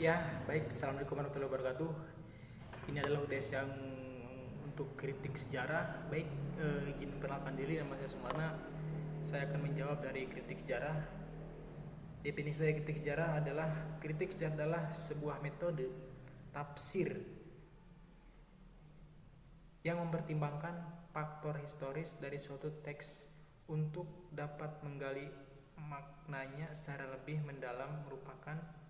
Ya, baik. Assalamualaikum warahmatullahi wabarakatuh. Ini adalah UTS yang untuk kritik sejarah. Baik, izin perkenalkan diri, nama saya Sumarna. Saya akan menjawab dari kritik sejarah. Definisi dari kritik sejarah adalah sebuah metode tafsir yang mempertimbangkan faktor historis dari suatu teks untuk dapat menggali maknanya secara lebih mendalam, merupakan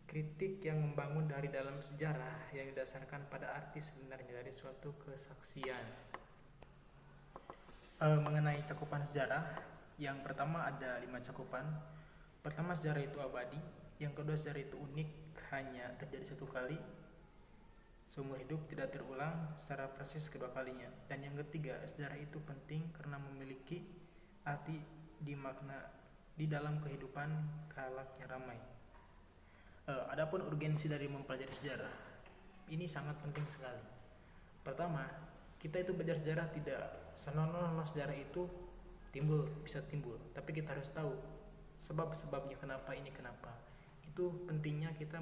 kritik yang membangun dari dalam sejarah yang didasarkan pada arti sebenarnya dari suatu kesaksian. Mengenai cakupan sejarah, yang pertama ada 5 cakupan. Pertama, sejarah itu abadi. Yang kedua, sejarah itu unik, hanya terjadi satu kali seumur hidup, tidak terulang secara persis kedua kalinya. Dan yang ketiga, sejarah itu penting karena memiliki arti di makna di dalam kehidupan kalayak yang ramai. Adapun urgensi dari mempelajari sejarah, ini sangat penting sekali. Pertama, kita itu belajar sejarah tidak senonoh sejarah itu bisa timbul, tapi kita harus tahu sebab-sebabnya kenapa ini kenapa. Itu pentingnya kita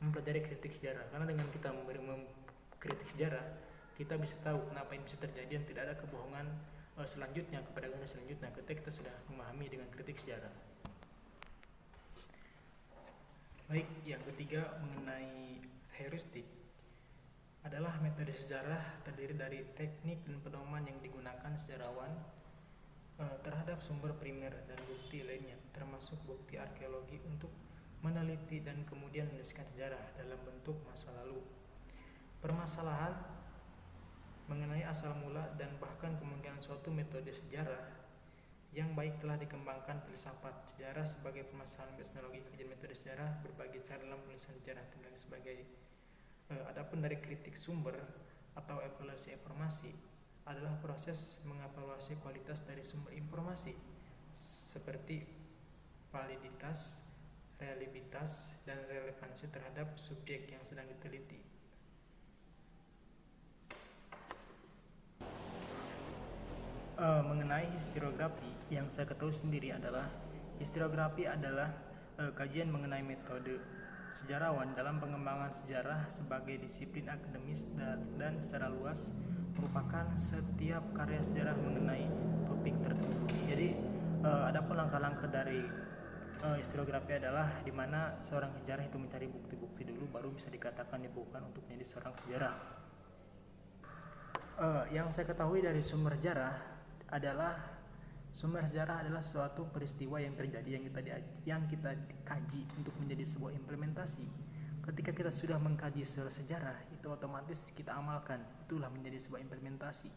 mempelajari kritik sejarah, karena dengan kita mengkritik sejarah, kita bisa tahu kenapa ini bisa terjadi dan tidak ada kebohongan selanjutnya kepada generasi selanjutnya ketika kita sudah memahami dengan kritik sejarah. Baik, yang ketiga mengenai heuristik adalah metode sejarah terdiri dari teknik dan pedoman yang digunakan sejarawan terhadap sumber primer dan bukti lainnya, termasuk bukti arkeologi untuk meneliti dan kemudian menuliskan sejarah dalam bentuk masa lalu. Permasalahan mengenai asal mula dan bahkan kemungkinan suatu metode sejarah yang baik telah dikembangkan filsafat sejarah sebagai permasalahan epistemologi, kajian metode sejarah, berbagai cara dalam penulisan sejarah dan sebagai adapun dari kritik sumber atau evaluasi informasi adalah proses mengevaluasi kualitas dari sumber informasi seperti validitas, reliabilitas, dan relevansi terhadap subjek yang sedang diteliti. Mengenai historiografi, yang saya ketahui sendiri adalah historiografi adalah kajian mengenai metode sejarawan dalam pengembangan sejarah sebagai disiplin akademis dan secara luas merupakan setiap karya sejarah mengenai topik tertentu. Jadi adapun langkah-langkah dari historiografi adalah di mana seorang sejarah itu mencari bukti-bukti dulu baru bisa dikatakan dibutuhkan untuk menjadi seorang sejarah. Yang saya ketahui dari sumber sejarah adalah suatu peristiwa yang terjadi yang kita kaji untuk menjadi sebuah implementasi. Ketika kita sudah mengkaji sejarah, itu otomatis kita amalkan, itulah menjadi sebuah implementasi.